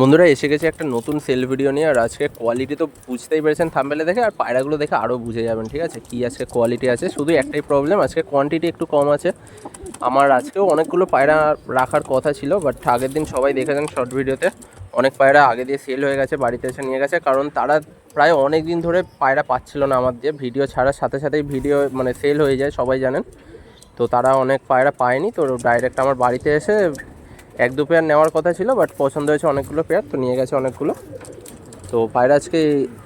বন্ধুরা এসে গেছে একটা নতুন সেল ভিডিও নিয়ে। আর আজকে কোয়ালিটি তো বুঝতেই পেরেছেন থাম্বনেলে দেখে, আর পায়রাগুলো দেখে আরও বুঝে যাবেন। ঠিক আছে, কী আজকে কোয়ালিটি আছে, শুধু একটাই প্রবলেম, আজকে কোয়ান্টিটি একটু কম আছে। আমার আজকেও অনেকগুলো পায়রা রাখার কথা ছিল, বাট আগের দিন সবাই দেখেছেন শর্ট ভিডিওতে অনেক পায়রা আগে দিয়ে সেল হয়ে গেছে, বাড়িতে এসে নিয়ে গেছে। কারণ তারা প্রায় অনেক দিন ধরে পায়রা পাচ্ছিল না আমার দিয়ে, ভিডিও ছাড়ার সাথে সাথেই ভিডিও মানে সেল হয়ে যায়, সবাই জানেন। তো তারা অনেক পায়রা পায়নি, তো ডাইরেক্ট আমার বাড়িতে এসে এক দু পেয়ার নেওয়ার কথা ছিল, বাট পছন্দ হয়েছে অনেকগুলো পেয়ার, তো নিয়ে গেছে অনেকগুলো। তো পায়রা আজকে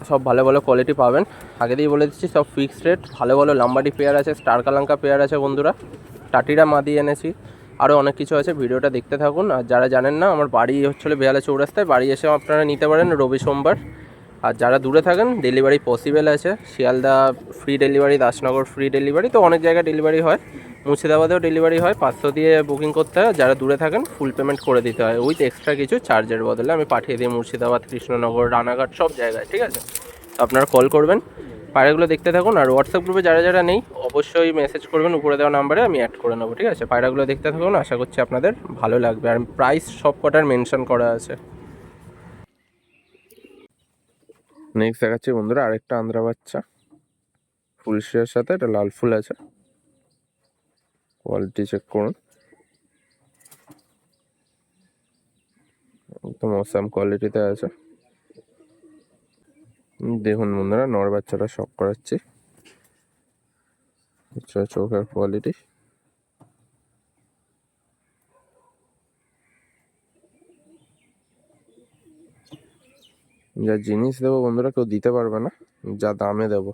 সব ভালো ভালো কোয়ালিটি পাবেন, আগে দিয়ে বলে দিচ্ছি, সব ফিক্সড রেট। ভালো ভালো লাম্বাডি পেয়ার আছে, স্টার কালাঙ্কা পেয়ার আছে বন্ধুরা, টাটিরা মাদি এনেছি, আরও অনেক কিছু আছে। ভিডিওটা দেখতে থাকুন। আর যারা জানেন না, আমার বাড়ি হচ্ছিল বেহালা চৌরাস্তায়, বাড়ি এসেও আপনারা নিতে পারেন রবি সোমবার। আর যারা দূরে থাকেন ডেলিভারি পসিবল আছে, Sealdah free delivery, Dasnagar free delivery, তো অনেক জায়গায় ডেলিভারি হয়। মুর্শিদাবাদেও ডেলিভারি হয়, 500 দিয়ে বুকিং করতে হয়। যারা দূরে থাকেন ফুল পেমেন্ট করে দিতে হয়, উইথ এক্সট্রা কিছু চার্জের বদলে আমি পাঠিয়ে দিই মুর্শিদাবাদ, কৃষ্ণনগর, রানাঘাট সব জায়গায়। ঠিক আছে, আপনারা কল করবেন, পায়রাগুলো দেখতে থাকুন। আর হোয়াটসঅ্যাপ গ্রুপে যারা যারা নেই অবশ্যই মেসেজ করবেন, উপরে দেওয়া নাম্বারে আমি অ্যাড করে নেবো। ঠিক আছে, পায়রাগুলো দেখতে থাকুন, আশা করছি আপনাদের ভালো লাগবে। আর প্রাইস সব কটার মেনশন করা আছে। নেক্সট দেখাচ্ছি বন্ধুরা আরেকটা আন্দ্রা বাচ্চা, ফুল শ্রেয়ার সাথে এটা লাল ফুল আছে। কোয়ালিটি চেক করুন, একদম অসাম কোয়ালিটিতে আছে। দেখুন বন্ধুরা, নর বাচ্চাটা শক করাচ্ছি, চোখের কোয়ালিটি। যা জিনিস দেবো বন্ধুরা কেউ দিতে পারবে না, যা দামে দেবো।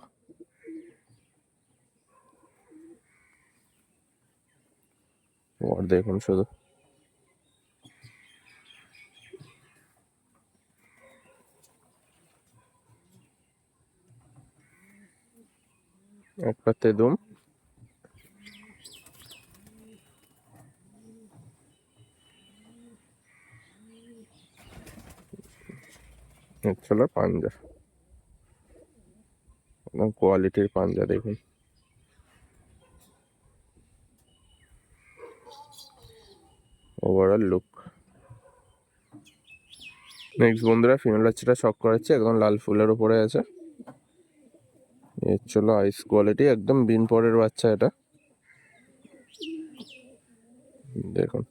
দেখুন শুধু, এক পাতে দুম। চলো পাঞ্জা, একদম কোয়ালিটির পাঞ্জা দেখুন। Overall look. নেক্সট বন্ধুরা ফিমেল বাচ্চাটা শক করাচ্ছে, একদম লাল ফুলের উপরে আছে। এর চলো আইস কোয়ালিটি, একদম বিন পরের বাচ্চা এটা, দেখুন।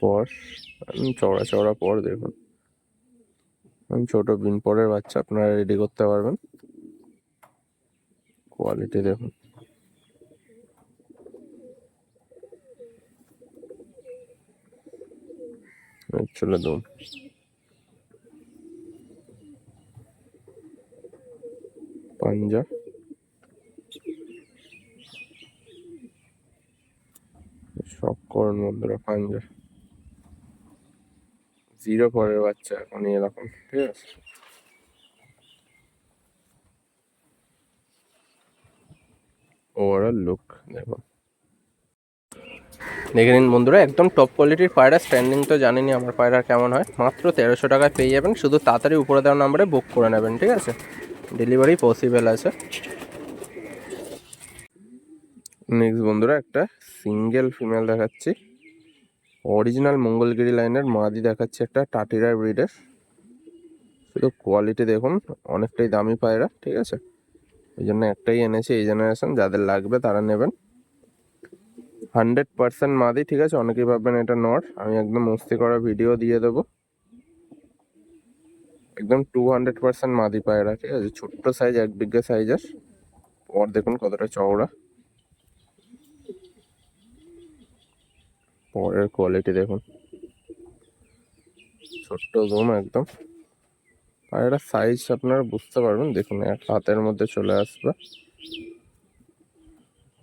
পর চওড়া চওড়া পর দেখুন, ছোট বিন পরের বাচ্চা আপনারা রেডি করতে পারবেন। কোয়ালিটি দেখুন, চলে দুম, পাঞ্জা, শক করুন বন্ধুরা পাঞ্জা। জিরো পরের বাচ্চা এখনই এরকম, ঠিক আছে। ওভারঅল লুক দেখুন, দেখে নিন বন্ধুরা, একদম টপ কোয়ালিটির পায়রা। স্ট্যান্ডিং তো জানেনই আমার পায়রা কেমন হয়, মাত্র 1300 টাকায় পেয়ে যাবেন। শুধু তাড়াতাড়ি উপরে দেওয়ার নাম্বারে বুক করে নেবেন, ঠিক আছে, ডেলিভারি পসিবল আছে। নেক্সট বন্ধুরা একটা সিঙ্গেল ফিমেল দেখাচ্ছি, অরিজিনাল মঙ্গলগিরি লাইনের মাদি দেখাচ্ছি, একটা টাটিরা ব্রিডের। শুধু কোয়ালিটি দেখুন, অনেকটাই দামি পায়রা, ঠিক আছে, এই জন্য একটাই এনেছি এই জেনারেশন, যাদের লাগবে তারা নেবেন। 100% মাদি, ঠিক আছে। অনেকেই ভাববেন এটা নর, আমি একদম মস্তি করা ভিডিও দিয়ে দেবো। একদম 200% মাদি পায়রা, ঠিক আছে, ছোট্ট সাইজ, 1 বিঘা সাইজের। পর দেখুন কতটা চওড়া, পরের কোয়ালিটি দেখুন, ছোট্ট জুম একদম। পায়রাটার সাইজ আপনারা বুঝতে পারবেন, দেখুন এক হাতের মধ্যে চলে আসবে।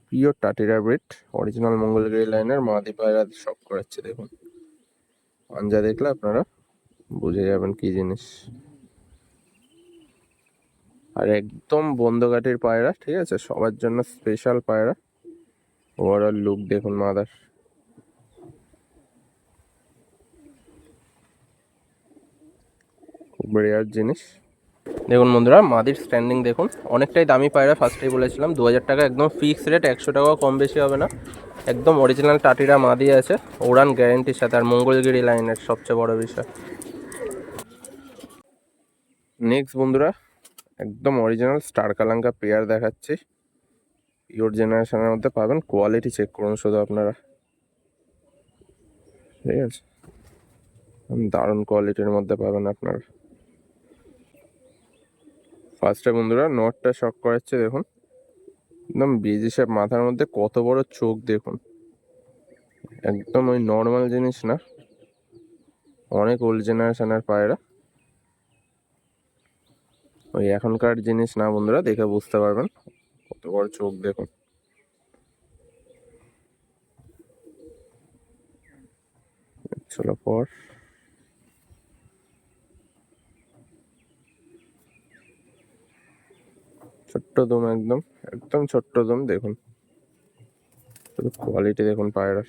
পিওর টাটিরা ব্রিড, অরিজিনাল মঙ্গলগিরি লাইনের মাদি পায়রা শক করাচ্ছে দেখুন। পাঞ্জা দেখলে আপনারা বুঝে যাবেন কি জিনিস। আর একদম বন্ধঘাটির পায়রা, ঠিক আছে, সবার জন্য স্পেশাল পায়রা। ওভারঅল লুক দেখুন মাদার, রেয়ার জিনিস। দেখুন বন্ধুরা, মাদির স্ট্যান্ডিং দেখুন, অনেকটাই দামি পায়রা। ফার্স্টেই বলেছিলাম 2000 টাকা একদম ফিক্স রেট, 100 টাকাও কম বেশি হবে না। একদম অরিজিনাল টাটিরা মাদি আছে, উড়ান গ্যারেন্টির সাথে, আর মঙ্গলগিরি লাইনের সবচেয়ে বড় বিষয়। নেক্সট বন্ধুরা, একদম অরিজিনাল স্টার কালাঙ্কা পেয়ার দেখাচ্ছি, পিওর জেনারেশনের মধ্যে পাবেন। কোয়ালিটি চেক করুন শুধু আপনারা, ঠিক আছে, দারুণ কোয়ালিটির মধ্যে পাবেন আপনারা। ফার্স্টে বন্ধুরা নটটা শক করাচ্ছে, দেখুন একদম বিজি শেপ, মাথার মধ্যে কত বড় চোখ দেখুন, একদম ওই নর্মাল জিনিস না, অনেক ওল্ড জেনারেশনের পায়রা, ওই এখনকার জিনিস না বন্ধুরা, দেখে বুঝতে পারবেন কত বড় চোখ দেখুন। চলো পর, ছোট্ট দুম, একদম একদম ছোট্ট দুম দেখুন, শুধু কোয়ালিটি দেখুন পায়রার,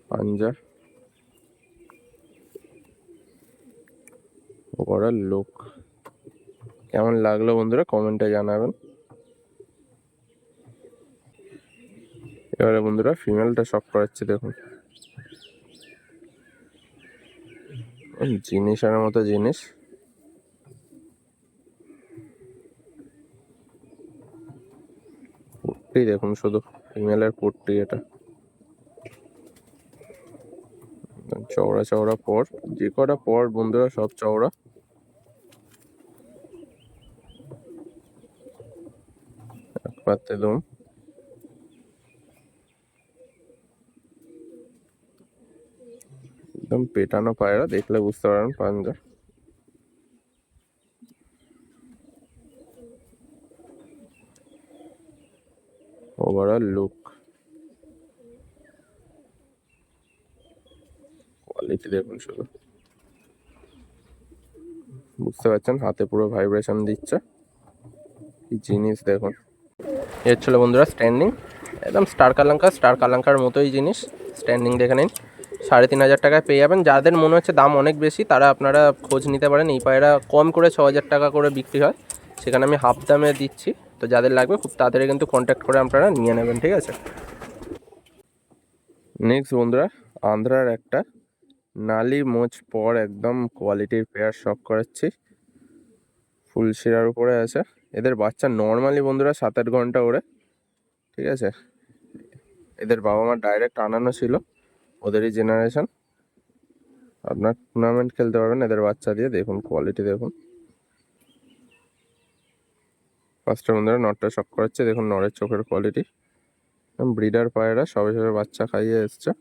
পাঞ্জা, ওভারঅল লুক কেমন লাগলো বন্ধুরা কমেন্টে জানাবেন। এবারে বন্ধুরা ফিমেলটা শক করাচ্ছে, দেখুন জিনিসের মতো জিনিস, পুট্টি দেখুন শুধু, ফিমেলের পুট্টি এটা, চওড়া চওড়া পর, যে কটা পর বন্ধুরা সব চওড়া, পাতে দুম, একদম পেটানো পায়রা, দেখলে বুঝতে পারেন পাঞ্জা। ওভারঅল লুক, কোয়ালিটি দেখুন শুধু, বুঝতে পারছেন হাতে পুরো ভাইব্রেশন দিচ্ছে, কি জিনিস দেখুন। এর ছিল বন্ধুরা স্ট্যান্ডিং, একদম স্টার কালাঙ্কার মতোই জিনিস, স্ট্যান্ডিং দেখে নিন। 3500 টাকায় পেয়ে যাবেন। যাদের মনে হচ্ছে দাম অনেক বেশি, তারা আপনারা খোঁজ নিতে পারেন, এই পায়রা কম করে 6000 টাকা করে বিক্রি হয়, সেখানে আমি হাফ দামে দিচ্ছি। তো যাদের লাগবে খুব তাড়াতাড়ি কিন্তু কন্ট্যাক্ট করে আপনারা নিয়ে নেবেন, ঠিক আছে। নেক্সট বন্ধুরা, আন্ধ্রার একটা নালি মোচ পর একদম কোয়ালিটির পেয়ার শক করাচ্ছি, ফুল শিরার উপরে আছে। এদের বাচ্চা নর্মালি বন্ধুরা 7-8 ঘন্টা ওড়ে, ঠিক আছে। এদের বাবা মা ডাইরেক্ট আনানো ছিল, ওদেরই জেনারেশন। আপনার টুর্নামেন্ট খেলতে পারবেন এদের বাচ্চা দিয়ে, দেখুন কোয়ালিটি দেখুন। ফার্স্টে বন্ধুরা নটটা শক করাচ্ছে, দেখুন নরের চোখের কোয়ালিটি, ব্রিডার পায়রা সবে সবে বাচ্চা খাইয়ে এসছে,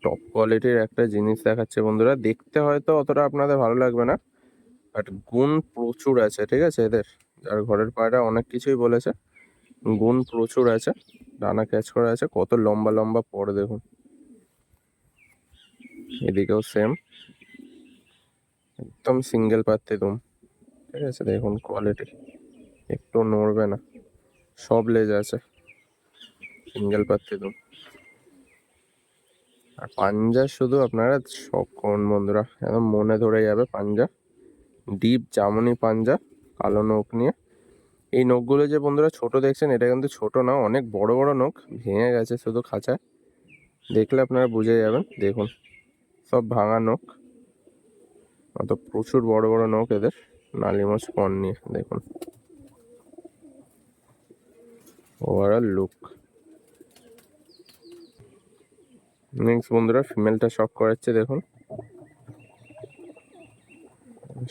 টপ কোয়ালিটির একটা জিনিস দেখাচ্ছে বন্ধুরা। দেখতে হয়তো অতটা আপনাদের ভালো লাগবে না, বাট গুণ প্রচুর আছে, ঠিক আছে। এদের যার ঘরের পায়রা অনেক কিছুই বলেছে, গুণ প্রচুর আছে, ডানা ক্যাচ করা আছে, কত লম্বা লম্বা পর দেখুন। এদিকেও সেম, একদম সিঙ্গেল পাত্তি দুম, ঠিক আছে। দেখুন কোয়ালিটি, একটু নড়বে না, সব লেজ আছে, সিঙ্গেল পাত্তি দুম। আর পাঞ্জা শুধু আপনারা শখ করুন বন্ধুরা, একদম মনে ধরে যাবে পাঞ্জা, ডিপ জামনি পাঞ্জা, কালো নখ নিয়ে। এই নখগুলো যে বন্ধুরা ছোট দেখছেন, এটা কিন্তু ছোট না, অনেক বড় বড় নখ, ভেঙে গেছে শুধু খাঁচায়, দেখলে আপনারা বুঝে যাবেন। দেখুন সব ভাঙা নখ, অত প্রচুর বড় বড় নখ এদের, নালিমোচ পন নিয়ে দেখুন, ওভারঅল লুক। নেক্সট বন্ধুরা ফিমেলটা শক করাচ্ছে, দেখুন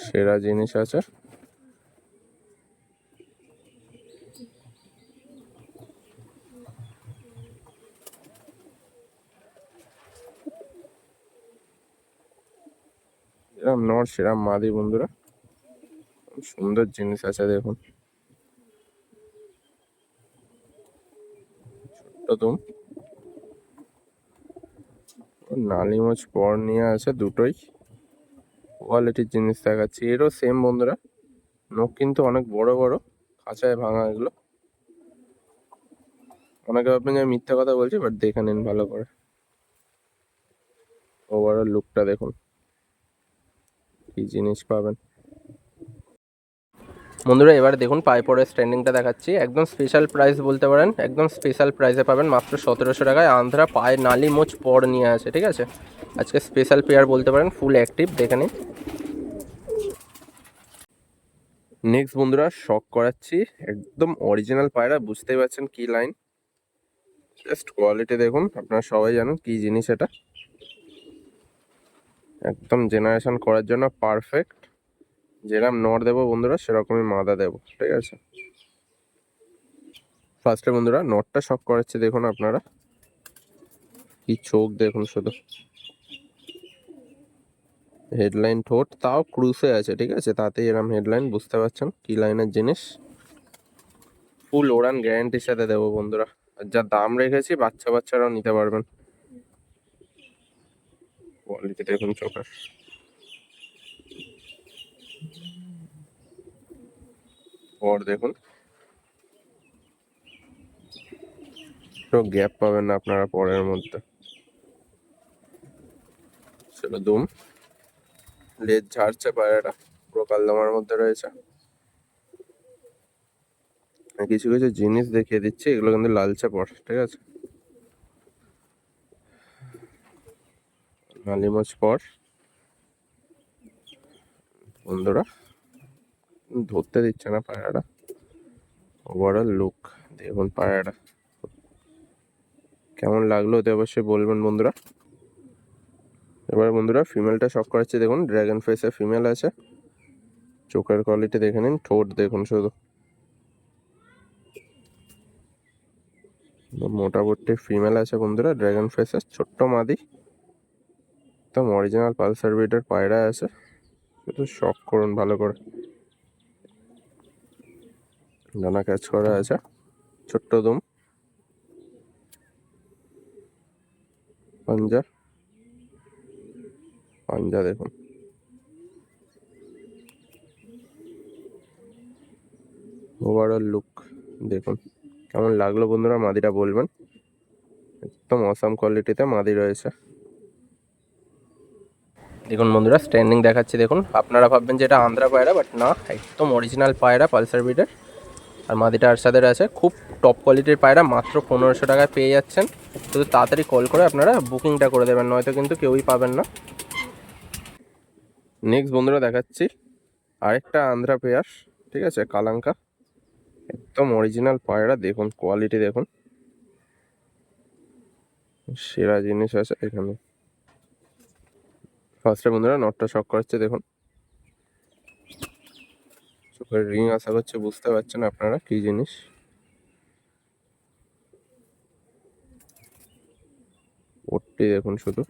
সেরা জিনিস আছে। এরম নর সেরাম মাদি বন্ধুরা, সুন্দর জিনিস আছে দেখুন, ছোট্ট দুম, নালিমোচ পর নিয়ে আছে দুটোই, কোয়ালিটির জিনিস দেখাচ্ছি। এরও সেম বন্ধুরা, নখ কিন্তু অনেক বড় বড়, খাঁচায় ভাঙা এগুলো। অনেকে ভাববেন যে আমি মিথ্যা কথা বলছি, বাট দেখে নিন ভালো করে। ওভারঅল লুকটা দেখুন, কি জিনিস পাবেন বন্ধুরা। এবার দেখুন পায়ে পরে স্ট্যান্ডিংটা দেখাচ্ছি, একদম স্পেশাল প্রাইস বলতে পারেন, একদম স্পেশাল প্রাইসে পাবেন মাত্র 1700 টাকায়। আন্ধ্রা পায়ে নালি মোচ পর নিয়ে আছে, ঠিক আছে। আজকে স্পেশাল পেয়ার বলতে পারেন, ফুল অ্যাক্টিভ, দেখে নিন। নেক্সট বন্ধুরা শক করাচ্ছি, একদম অরিজিনাল পায়রা, বুঝতেই পারছেন কি লাইন, জাস্ট কোয়ালিটি দেখুন, আপনারা সবাই জানেন কি জিনিস এটা, একদম জেনারেশন করার জন্য পারফেক্ট। যেরকম নর দেবো বন্ধুরা সেরকমই মাদা দেবো, ঠিক আছে। ফার্স্টে বন্ধুরা নটটা শক করাচ্ছি, দেখুন আপনারা কি চোখ দেখুন শুধু, হেডলাইন ঠোঁট তাও ক্রুসে আছে, ঠিক আছে, তাতেই এরকম হেডলাইন, বুঝতে পারছেন কি লাইনের জিনিস। ফুল ওড়ান গ্যারান্টির সাথে দেবো বন্ধুরা, আর যা দাম রেখেছি বাচ্চারাও নিতে পারবেন। কোয়ালিটি দেখুন চোখের, পর দেখুন, তো গ্যাপ পাবেন না আপনারা পরের মধ্যে। চলো দুম, লেজ ঝাড়ছে পায়রাটা, পুরো কালদমার মধ্যে রয়েছে। কিছু কিছু জিনিস দেখিয়ে দিচ্ছি, এগুলো কিন্তু লালচে পর, ঠিক আছে, নালিমচ পর বন্ধুরা, ধরতে দিচ্ছে না পায়রাটা। ওভারঅল লুক দেখুন পায়রাটা কেমন লাগলো ওতে অবশ্যই বলবেন বন্ধুরা। এবার বন্ধুরা ফিমেলটা শক করাচ্ছি, দেখুন ড্রাগন ফেসে ফিমেল আছে, চোখের কোয়ালিটি দেখে নিন, ঠোঁট দেখুন শুধু, মোটামুটি ফিমেল আছে বন্ধুরা, ড্রাগন ফেসে, ছোট্ট মাদি, একদম অরিজিনাল পালসার ব্রিডের পায়রা আছে, শুধু শক করুন ভালো করে। ডানা ক্যাচ করা আছে, ছোট্ট দুম, পাঞ্জা পাঞ্জা দেখুন, ওভারঅল লুক দেখুন কেমন লাগলো বন্ধুরা, মাদিটা বলবেন, একদম অসাম কোয়ালিটিতে মাদি রয়েছে। দেখুন বন্ধুরা স্ট্যান্ডিং দেখাচ্ছি, দেখুন আপনারা ভাববেন যে এটা আন্ধ্রা পায়রা, বাট না, একদম অরিজিনাল পায়রা পালসার ব্রিডের। আর মাদিটা আর সাথে আছে, খুব টপ কোয়ালিটির পায়রা, মাত্র 1500 টাকায় পেয়ে যাচ্ছেন। শুধু তাড়াতাড়ি কল করে আপনারা বুকিংটা করে দেবেন, নয়তো কিন্তু কেউই পাবেন না। নেক্সট বন্ধুরা দেখাচ্ছি আরেকটা আন্ধ্রা পেয়ার, ঠিক আছে, কালাঙ্কা, একদম অরিজিনাল পায়রা, দেখুন কোয়ালিটি দেখুন, সেরা জিনিস আছে এখানে। ফার্স্টে বন্ধুরা নটটা শক করাচ্ছে, দেখুন চোখের রিং আশা করছে বুঝতে পারছেন আপনারা কি জিনিস, ওটি দেখুন শুধু।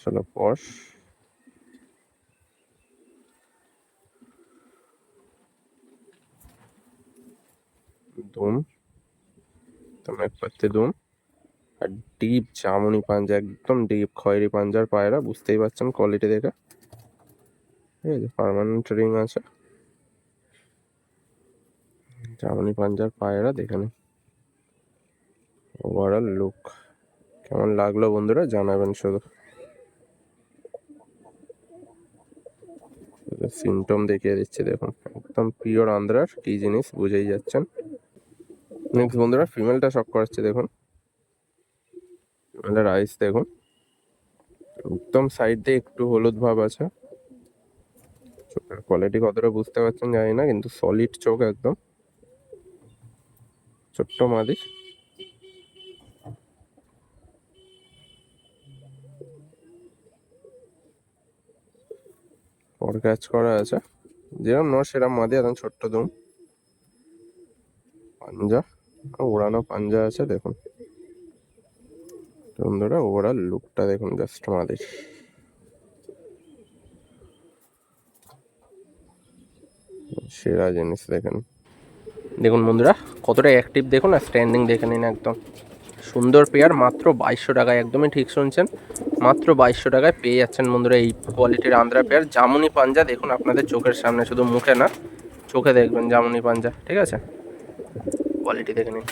চলো পশ, দুম, তুমি এক পাত্তে দুম, আর ডিপ জামুনি পাঞ্জা, একদম ডিপ খয়েরি পাঞ্জার পায়রা, বুঝতেই পারছেন কোয়ালিটি দেখে, ঠিক আছে, পার্মানেন্ট রিং আছে, জামুনি পাঞ্জার পায়রা, দেখে নিন ওভারঅল লুক কেমন লাগলো বন্ধুরা জানাবেন শুধু। সিমটম দেখিয়ে দিচ্ছে, দেখুন একদম পিওর আন্ধ্রার, কি জিনিস বুঝেই যাচ্ছেন। নেক্সট বন্ধুরা ফিমেলটা শক করাচ্ছে, দেখুন ফিমেলের আইস দেখুন, একদম সাইড দিয়ে একটু হলুদ ভাব আছে, চোখের কোয়ালিটি কতটা বুঝতে পারছেন জানি না, কিন্তু সলিড চোখ একদম, ছোট্ট মাদি, পর ক্যাচ করা আছে, যেরকম নয় সেরকম মাদি, একদম ছোট্ট দুম, পাঞ্জা ওড়ানো পাঞ্জা আছে, দেখুন বন্ধুরা ওভারঅল লুকটা দেখুন জাস্ট মাদির, সেরা জিনিস দেখেন। দেখুন বন্ধুরা কতটা অ্যাক্টিভ দেখুন, আর স্ট্যান্ডিং দেখে নিন, একদম সুন্দর পেয়ার, মাত্র 2200 টাকায়, একদমই ঠিক শুনছেন, মাত্র 2200 টাকায় পেয়ে যাচ্ছেন বন্ধুরা এই কোয়ালিটির আন্ধ্রা পেয়ার। জামুনি পাঞ্জা দেখুন আপনাদের চোখের সামনে, শুধু মুখে না, চোখে দেখবেন জামুনি পাঞ্জা, ঠিক আছে, কোয়ালিটি দেখে নিন।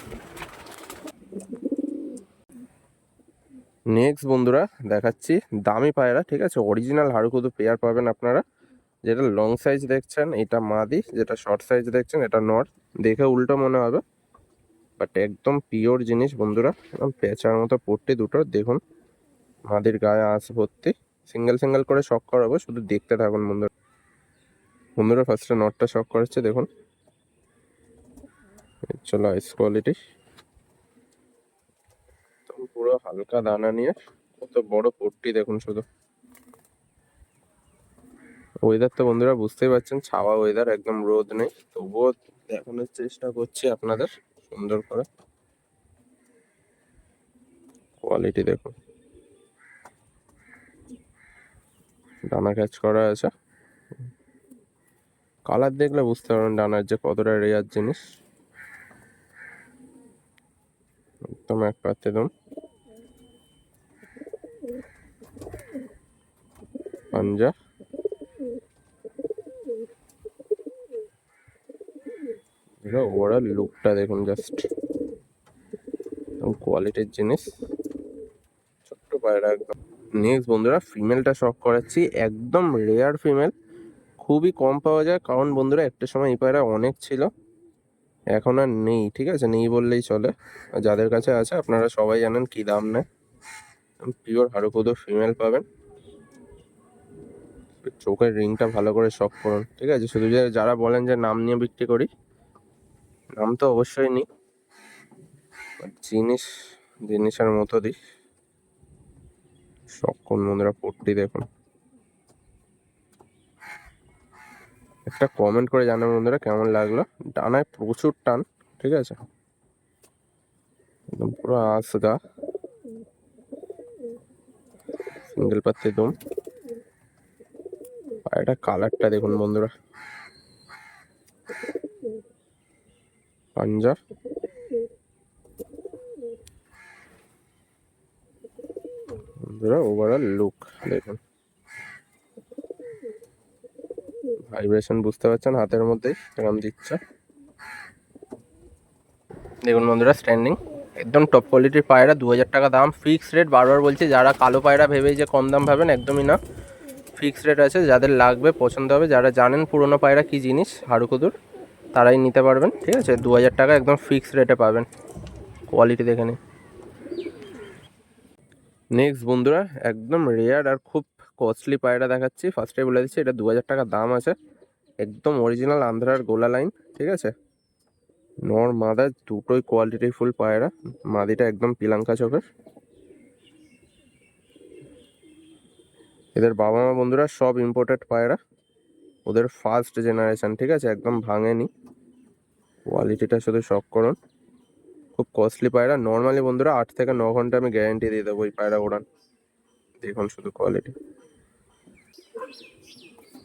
নেক্সট বন্ধুরা দেখাচ্ছি দামি পায়রা, ঠিক আছে, অরিজিনাল হাড়ুকুদু পেয়ার পাবেন আপনারা। যেটা লং সাইজ দেখছেন এটা মাদি, যেটা শর্ট সাইজ দেখছেন এটা নর। দেখে উল্টো মনে হবে বাট একদম পিওর জিনিস বন্ধুরা, একদম পেঁচার মতো পট্টি দুটো দেখুন, মাদির গায়ে আঁশ ভর্তি। সিঙ্গেল সিঙ্গেল করে শক করাবো, শুধু দেখতে থাকুন বন্ধুরা। বন্ধুরা ফার্স্টে নটটা শক করাচ্ছে দেখুন, চলো আইস কোয়ালিটি, পুরো হালকা দানা নিয়ে কত বড় পট্টি দেখুন শুধু। ওয়েদার তো বন্ধুরা বুঝতেই পারছেন, ছাওয়া ওয়েদার, একদম রোদ নেই, তবুও দেখানোর চেষ্টা করছি আপনাদের সুন্দর করে। কোয়ালিটি দেখুন, ডানা ক্যাচ করা আছে, কালার দেখলে বুঝতে পারবেন ডানার যে কতটা রেয়ার জিনিস। একদম এক পাতে দম, পাঞ্জা, ওভারঅল লুকটা দেখুন জাস্ট, কোয়ালিটির জিনিস, ছোট্ট পায়রা একদম। নেক্সট বন্ধুরা ফিমেলটা শক করাচ্ছি, একদম রেয়ার ফিমেল, খুবই কম পাওয়া যায়, কারণ বন্ধুরা একটা সময় এই পায়রা অনেক ছিল, এখন আর নেই, ঠিক আছে, নেই বললেই চলে। আর যাদের কাছে আছে আপনারা সবাই জানেন কি দাম নেয়। পিওর হাড়ুকুদো ফিমেল পাবেন। চোখের রিংটা ভালো করে শক করুন, ঠিক আছে। শুধু যে যারা বলেন যে নাম নিয়ে বিক্রি করি, নাম তো অবশ্যই নিই, জিনিস জিনিসের মতো দিই। শক করুন বন্ধুরা, পট্টি দেখুন। একটা কমেন্ট করে জানাবেন বন্ধুরা কেমন লাগলো। ডানায় প্রচুর টান, ঠিক আছে, একদম পুরো আঁশগা, সিঙ্গেল পাত্তি দম। পায়রাটা কালারটা দেখুন বন্ধুরা, পাঞ্জা, বন্ধুরা ওভারঅল লুক দেখুন, ভাইব্রেশন বুঝতে পারছেন হাতের মধ্যেই এরকম দিচ্ছে। দেখুন বন্ধুরা স্ট্যান্ডিং, একদম টপ কোয়ালিটির পায়রা, 2000 টাকা দাম, ফিক্সড রেট। বারবার বলছি, যারা কালো পায়রা ভেবেই যে কম দাম ভাবেন, একদমই না, ফিক্সড রেট আছে। যাদের লাগবে, পছন্দ হবে, যারা জানেন পুরোনো পায়রা কী জিনিস হাড়ুকুদুর, তারাই নিতে পারবেন, ঠিক আছে। 2000 টাকা একদম ফিক্সড রেটে পাবেন, কোয়ালিটি দেখে নিন। নেক্সট বন্ধুরা একদম রেয়ার আর খুব কস্টলি পায়রা দেখাচ্ছি, ফার্স্টে বলে দিচ্ছি এটা 2000 টাকা দাম আছে, একদম অরিজিনাল আন্ধ্রার গোলা লাইন, ঠিক আছে। নর মাদা দুটোই কোয়ালিটি ফুল পায়রা, মাদিটা একদম পিলাঙ্কা চোখের। এদের বাবা মা বন্ধুরা সব ইম্পোর্টেড পায়রা, ওদের ফার্স্ট জেনারেশন, ঠিক আছে, একদম ভাঙেনি। কোয়ালিটিটা শুধু শক করুন, খুব কস্টলি পায়রা। নর্মালি বন্ধুরা 8 থেকে 9 ঘন্টা আমি গ্যারেন্টি দিয়ে দেবো ওই পায়রা ওড়ান। দেখুন শুধু কোয়ালিটি।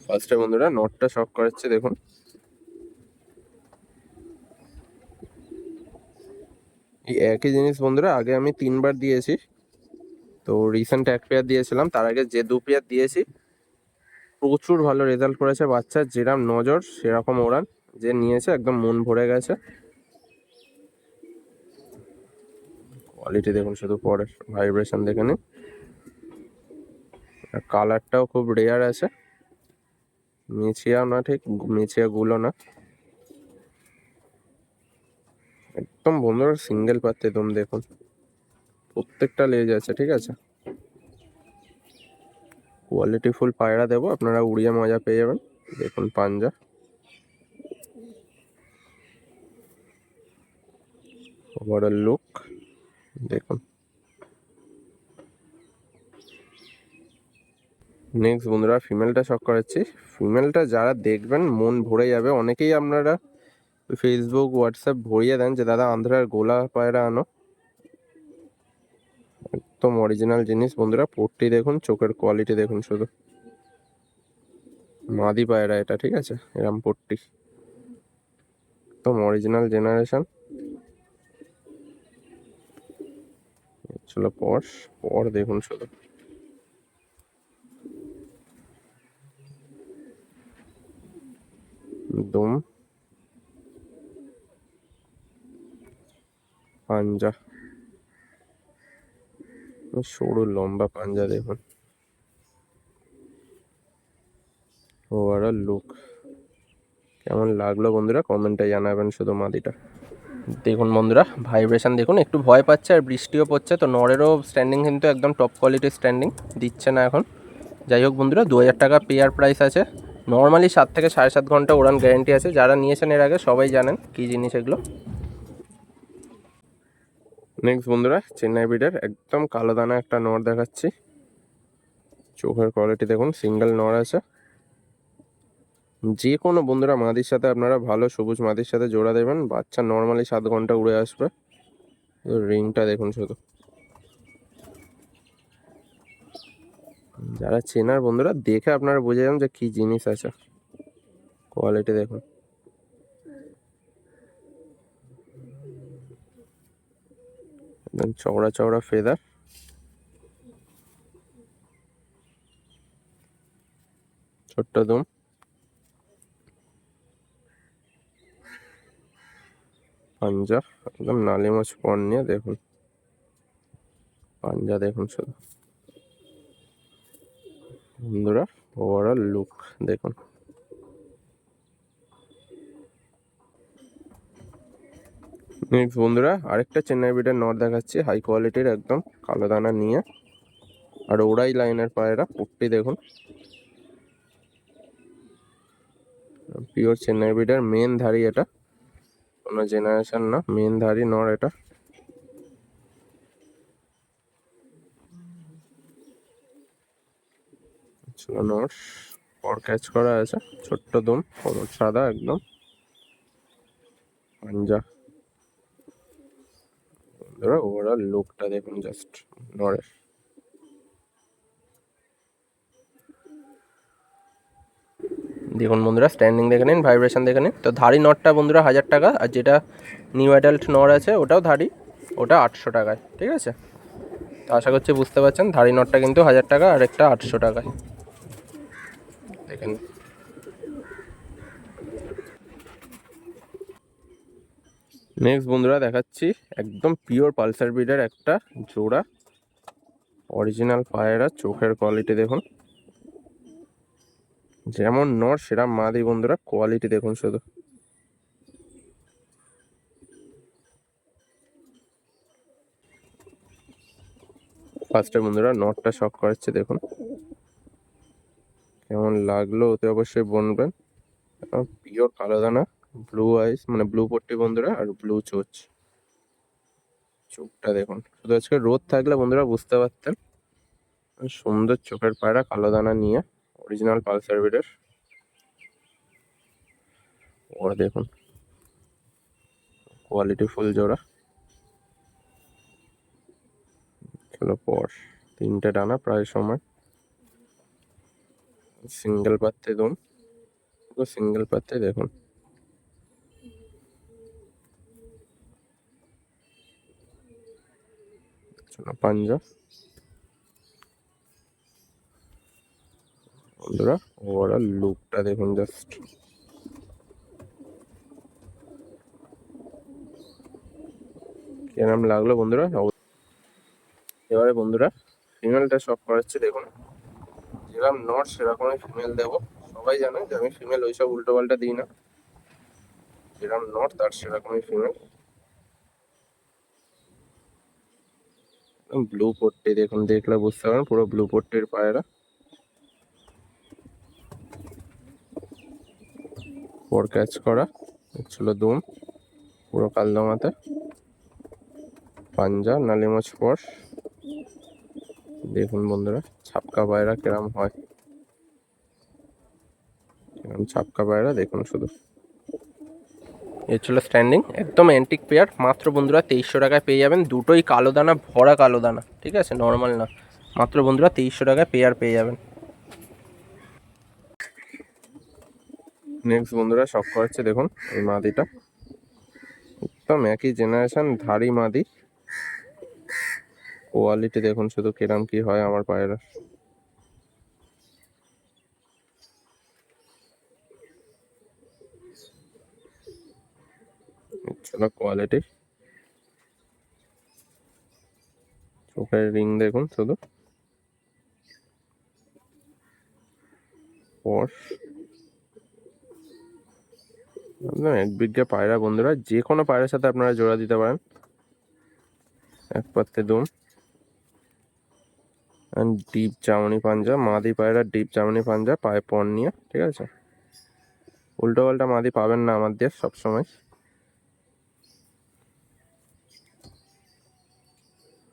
ফার্স্টে বন্ধুরা নটটা শক করাচ্ছে দেখুন, এই একই জিনিস বন্ধুরা আগে আমি 3বার দিয়েছি, তো রিসেন্ট 1 পেয়ার দিয়েছিলাম, তার আগে যে 2 পেয়ার দিয়েছি প্রচুর ভালো রেজাল্ট করেছে। বাচ্চার যেরকম নজর সেরকম ওড়ান, যে নিয়েছে একদম মন ভরে গেছে। কোয়ালিটি দেখুন শুধু, পরের ভাইব্রেশন দেখে নিন, আর কালারটাও খুব রেয়ার আছে, মিছিয়াও না, ঠিক মিছিয়া গুলো না, একদম বন্ধুরা সিঙ্গেল পাত্তে দম দেখুন, প্রত্যেকটা লেজ আছে, ঠিক আছে। কোয়ালিটি ফুল পায়রা দেবো, আপনারা উড়িয়ে মজা পেয়ে যাবেন। দেখুন পাঞ্জা, ওভারঅল লুক দেখুন। নেক্সট বন্ধুরা ফিমেলটা শক করাচ্ছি, ফিমেলটা যারা দেখবেন মন ভরে যাবে। অনেকেই আপনারা ফেসবুক হোয়াটসঅ্যাপ ভরিয়ে দেন যে দাদা আন্ধ্রার গোলা পায়রা আনো, একদম অরিজিনাল জিনিস বন্ধুরা। পট্টি দেখুন, চোখের কোয়ালিটি দেখুন শুধু, মাদি পায়রা এটা, ঠিক আছে, এরম পট্টি, একদম অরিজিনাল জেনারেশন। চলো পর দেখুন শুধু, দুম, পাঞ্জা, সরু লম্বা পাঞ্জা দেখুন, ওভারঅল লুক কেমন লাগলো বন্ধুরা কমেন্টে জানাবেন শুধু মাদিটা। দেখুন বন্ধুরা ভাইব্রেশন দেখুন, একটু ভয় পাচ্ছে আর বৃষ্টিও পড়ছে, তো নরেরও স্ট্যান্ডিং কিন্তু একদম টপ কোয়ালিটির স্ট্যান্ডিং, দিচ্ছে না এখন। যাই হোক বন্ধুরা 2000 টাকা পেয়ার প্রাইস আছে। নর্মালি 7 থেকে 7.5 ঘন্টা উড়ান গ্যারেন্টি আছে, যারা নিয়েছেন এর আগে সবাই জানেন কী জিনিস এগুলো। নেক্সট বন্ধুরা চেন্নাই ব্রিডের একদম কালো দানা একটা নর দেখাচ্ছি। চোখের কোয়ালিটি দেখুন, সিঙ্গেল নর আছে। যে কোনো বন্ধুরা মাদির সাথে আপনারা ভালো সবুজ মাদির সাথে জোড়া দেবেন, বাচ্চা নর্মালি 7 ঘন্টা উড়ে আসবে। রিংটা দেখুন শুধু, যারা চেনার বন্ধুরা দেখে আপনারা বুঝে যান যে কি জিনিস আছে। কোয়ালিটি দেখুন, একদম চওড়া চওড়া ফেদার, ছোট্ট দুম, পাঞ্জা একদম নালি মাছ পর নিয়ে দেখুন, পাঞ্জা দেখুন শুধু বন্ধুরা, ওভারঅল লুক দেখুন। নেক্সট বন্ধুরা আরেকটা চেন্নাই ব্রিডের নর দেখাচ্ছি, হাই কোয়ালিটির একদম কালো দানা নিয়ে, আর ওরাই লাইনের পায়রা, পুটটি দেখুন, পিওর চেন্নাই ব্রিডের মেন ধারি, এটা কোনো জেনারেশন না, মেন ধারি নর এটা। নর পর ক্যাচ করা আছে, ছোট্ট দুম, কোমর সাদা একদম, পাঞ্জা। বন্ধুরা ওভারঅল লুকটা দেখুন জাস্ট নরের। দেখুন বন্ধুরা স্ট্যান্ডিং দেখে নিন, ভাইব্রেশন দেখে নিন। তো ধারি নটটা বন্ধুরা 1000 টাকা, আর যেটা নিউ অ্যাডাল্ট নর আছে ওটাও ধারি, ওটা 800 টাকায়, ঠিক আছে। তো আশা করছি বুঝতে পারছেন, ধারি নটটা কিন্তু 1000 টাকা আর একটা 800 টাকায়, দেখেন। নেক্সট বন্ধুরা দেখাচ্ছি একদম পিওর পালসার ব্রিডের একটা জোড়া অরিজিনাল পায়রা, চোখের কোয়ালিটি দেখুন, যেমন নর সেরা মাদি বন্ধুরা, কোয়ালিটি দেখুন শুধু। ফার্স্টে বন্ধুরা নটটা শক করাচ্ছে দেখুন, কেমন লাগলো ওতে অবশ্যই বলবেন। পিওর কালো দানা, ব্লু আইস মানে ব্লু পট্টি বন্ধুরা, আর ব্লু চোচ, চোখটা দেখুন শুধু। আজকে রোদ থাকলে বন্ধুরা বুঝতে পারতেন, সুন্দর চোখের পায়রা কালো দানা নিয়ে, অরিজিনাল পালসার ব্রিডের। ওরা দেখুন কোয়ালিটি ফুল জোড়া। চলো পর, 3টে ডানা প্রায় সময়, সিঙ্গেল পাত্তে দুম, সিঙ্গেল পাত্তে দেখুন, চলো পাঞ্জা বন্ধুরা, ওভারঅল লুকটা দেখুন জাস্ট। কেরম লাগলো বন্ধুরা। এবারে বন্ধুরা ফিমেলটা শখ করাচ্ছে দেখুন, যেরকম নট সেরকমই ফিমেল দেবো। সবাই জানে যে আমি ফিমেল ওইসব উল্টো পাল্টা দিই না, যেরকম নট তার সেরকমই ফিমেল। ব্লু পট্টি দেখুন, দেখলে বুঝতে পারেন পুরো ব্লু পট্টির পায়রা, পর ক্যাচ করা, ছিল দুম, পুরো কালদমাতে, পাঞ্জা নালিমোচ পর। দেখুন বন্ধুরা ছাপকা পায়রা কিরম হয়, কিরম ছাপকা পায়রা দেখুন শুধু। এর ছিল স্ট্যান্ডিং একদম অ্যান্টিক পেয়ার, মাত্র বন্ধুরা 2300 টাকায় পেয়ে যাবেন, দুটোই কালো দানা, ভরা কালো দানা, ঠিক আছে, নর্মাল না, মাত্র বন্ধুরা 2300 টাকায় পেয়ার পেয়ে যাবেন। নেক্সট বন্ধুরা শখ করাচ্ছে দেখুন এই মাদিটা, একদম একই জেনারেশন ধারি মাদি, কোয়ালিটি দেখুন শুধু কিরম কি হয় আমার পায়রা। চলো কোয়ালিটি, চোখের রিং দেখুন শুধু, একদম এক বিঘা পায়রা বন্ধুরা, যে কোনো পায়রার সাথে আপনারা জোড়া দিতে পারেন। এক পাত্তে দুম ডিপ জামনি পাঞ্জা, মাদি পায়রা ডিপ জামনি পাঞ্জা, পায়ে পন নিয়ে, ঠিক আছে। উল্টো পাল্টা মাদি পাবেন না আমাদের সবসময়।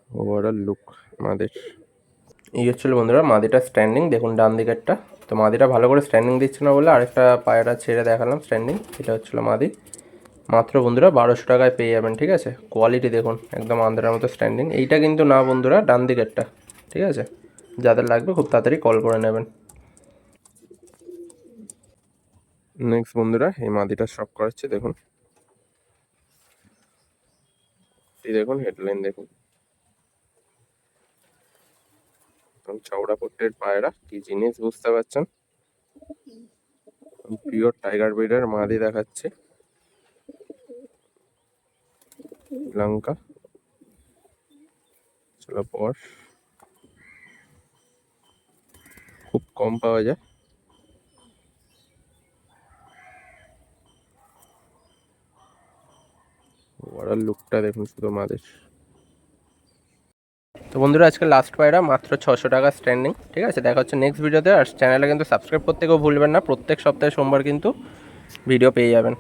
ওভারঅল লুক মাদির এই হচ্ছিল বন্ধুরা মাদিটা স্ট্যান্ডিং, দেখুন ডান দিকেরটা। তো মাদিটা ভালো করে স্ট্যান্ডিং দিচ্ছে না বলে আরেকটা পায়রা ছেড়ে দেখালাম স্ট্যান্ডিং। এটা হচ্ছিল মাদি, মাত্র বন্ধুরা 1200 টাকায় পেয়ে যাবেন, ঠিক আছে। কোয়ালিটি দেখুন একদম আন্দারের মতো স্ট্যান্ডিং। এইটা কিন্তু না বন্ধুরা, ডান দিকেরটা, ঠিক আছে। যাদের লাগবে খুব তাড়াতাড়ি কল করে নেবেন। নেক্সট বন্ধুরা এই মাদিটা শক করাচ্ছে, দেখুন এই দেখুন হেডলাইন দেখুন, চওড়া পট্টের পায়রা, কি জিনিস বুঝতে পারছেন। পিওর টাইগার ব্রিডের মাদি দেখাচ্ছে, লঙ্কা চলো পর, খুব কম পাওয়া যায়। ওভারঅল লুকটা দেখুন শুধু মাদের। তো বন্ধুরা আজকে লাস্ট পায়রা মাত্র 600 টাকা স্ট্যান্ডিং, ঠিক আছে। দেখা হচ্ছে নেক্সট ভিডিওতে। আর চ্যানেলে কিন্তু সাবস্ক্রাইব করতে কেউ ভুলবেন না, প্রত্যেক সপ্তাহে সোমবার কিন্তু ভিডিও পেয়ে যাবেন।